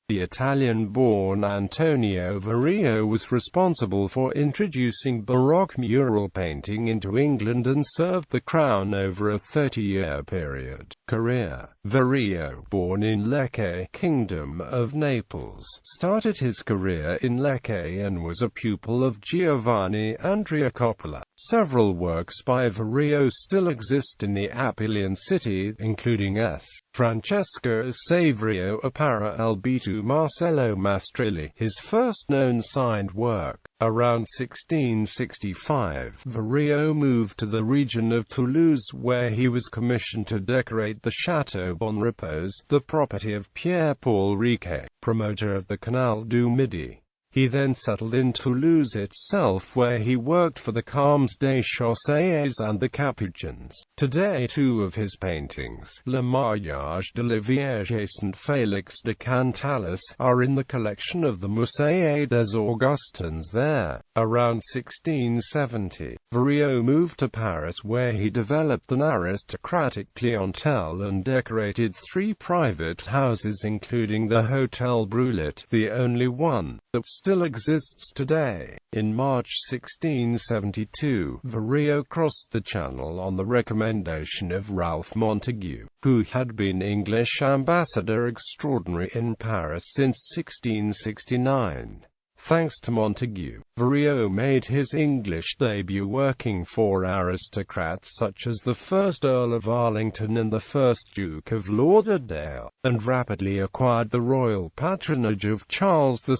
The Italian-born Antonio Verrio was responsible for introducing Baroque mural painting into England and served the crown over a 30-year period. Career. Verrio, born in Lecce, Kingdom of Naples, started his career in Lecce and was a pupil of Giovanni Andrea Coppola. Several works by Verrio still exist in the Apulian city, including S. Francesco Saverio Appara Albitu Marcello Mastrilli, his first known signed work. Around 1665, Verrio moved to the region of Toulouse where he was commissioned to decorate the Château Bon Repos, the property of Pierre-Paul Riquet, promoter of the Canal du Midi. He then settled in Toulouse itself where he worked for the Carmes des Chaussées and the Capuchins. Today two of his paintings, Le Mariage de la Vierge Saint Félix de Cantalis, are in the collection of the Musée des Augustins there. Around 1670, Verrio moved to Paris where he developed an aristocratic clientele and decorated 3 private houses including the Hôtel Brulet, the only one that still exists today. In March 1672, Verrio crossed the Channel on the recommendation of Ralph Montague, who had been English ambassador extraordinary in Paris since 1669. Thanks to Montague, Verrio made his English debut working for aristocrats such as the 1st Earl of Arlington and the 1st Duke of Lauderdale, and rapidly acquired the royal patronage of Charles II.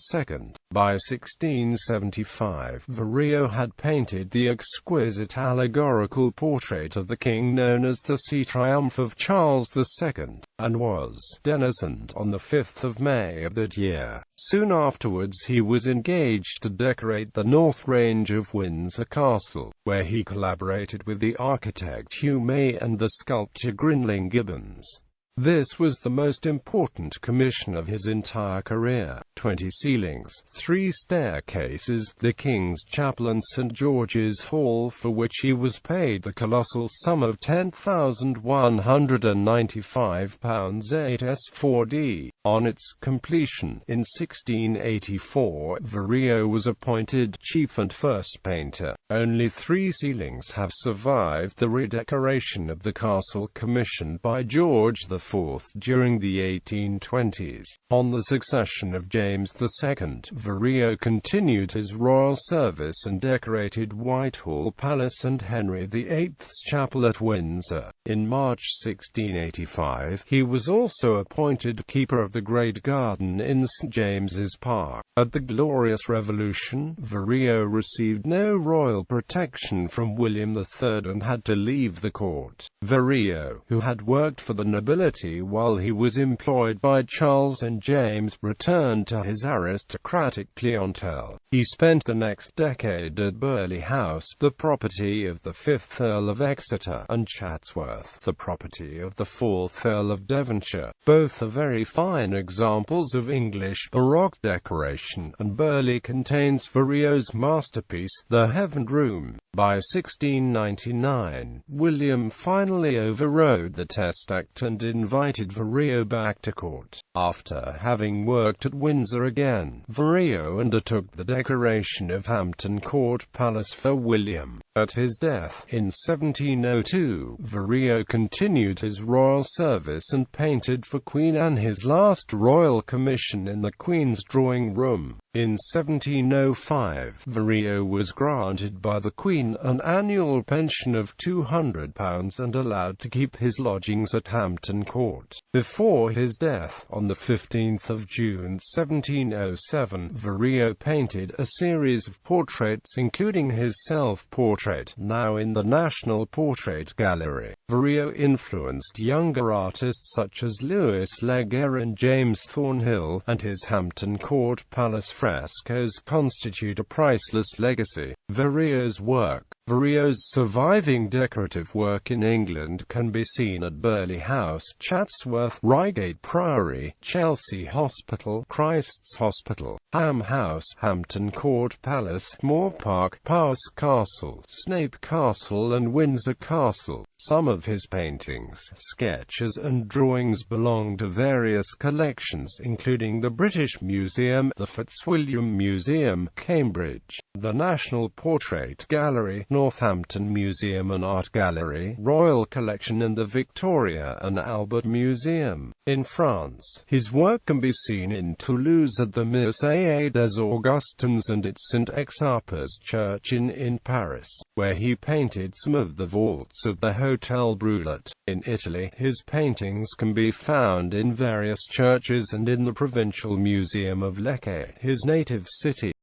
By 1675, Verrio had painted the exquisite allegorical portrait of the king known as the Sea Triumph of Charles II, and was denizened on the 5th of May of that year. Soon afterwards he was engaged to decorate the north range of Windsor Castle, where he collaborated with the architect Hugh May and the sculptor Grinling Gibbons. This was the most important commission of his entire career. 20 ceilings, 3 staircases, the King's Chapel and St. George's Hall, for which he was paid the colossal sum of £10,195.8s4d. On its completion, in 1684, Verrio was appointed chief and first painter. Only 3 ceilings have survived the redecoration of the castle commissioned by George IV during the 1820s. On the succession of James II, Verrio continued his royal service and decorated Whitehall Palace and Henry VIII's Chapel at Windsor. In March 1685, he was also appointed Keeper of the Great Garden in St. James's Park. At the Glorious Revolution, Verrio received no royal protection from William III and had to leave the court. Verrio, who had worked for the nobility while he was employed by Charles and James, returned to his aristocratic clientele. He spent the next decade at Burghley House, the property of the 5th Earl of Exeter, and Chatsworth, the property of the 4th Earl of Devonshire. Both are very fine examples of English Baroque decoration, and Burghley contains Verrio's masterpiece, the Heaven Room. By 1699, William finally overrode the Test Act and invited Verrio back to court. After having worked at Windsor again, Verrio undertook the decoration of Hampton Court Palace for William. At his death, in 1702, Verrio continued his royal service and painted for Queen Anne his last royal commission in the Queen's drawing room. In 1705, Verrio was granted by the Queen an annual pension of £200 and allowed to keep his lodgings at Hampton Court. Before his death, on the 15th of June 1707, Verrio painted a series of portraits including his self-portrait, now in the National Portrait Gallery. Verrio influenced younger artists such as Louis Leguer and James Thornhill, and his Hampton Court Palace frescoes constitute a priceless legacy. Verrio's work, Verrio's surviving decorative work in England can be seen at Burghley House, Chatsworth, Reigate Priory, Chelsea Hospital, Christ's Hospital, Ham House, Hampton Court Palace, Moor Park, Powys Castle, Snape Castle and Windsor Castle. Some of his paintings, sketches and drawings belong to various collections, including the British Museum, the Fitzwilliam Museum, Cambridge, the National Portrait Gallery, Northampton Museum and Art Gallery, Royal Collection and the Victoria and Albert Museum. In France, his work can be seen in Toulouse at the Musée des Augustins and at Saint-Exarch's Church in Paris, where he painted some of the vaults of the Hotel Brulat. In Italy, his paintings can be found in various churches and in the Provincial Museum of Lecce, his native city.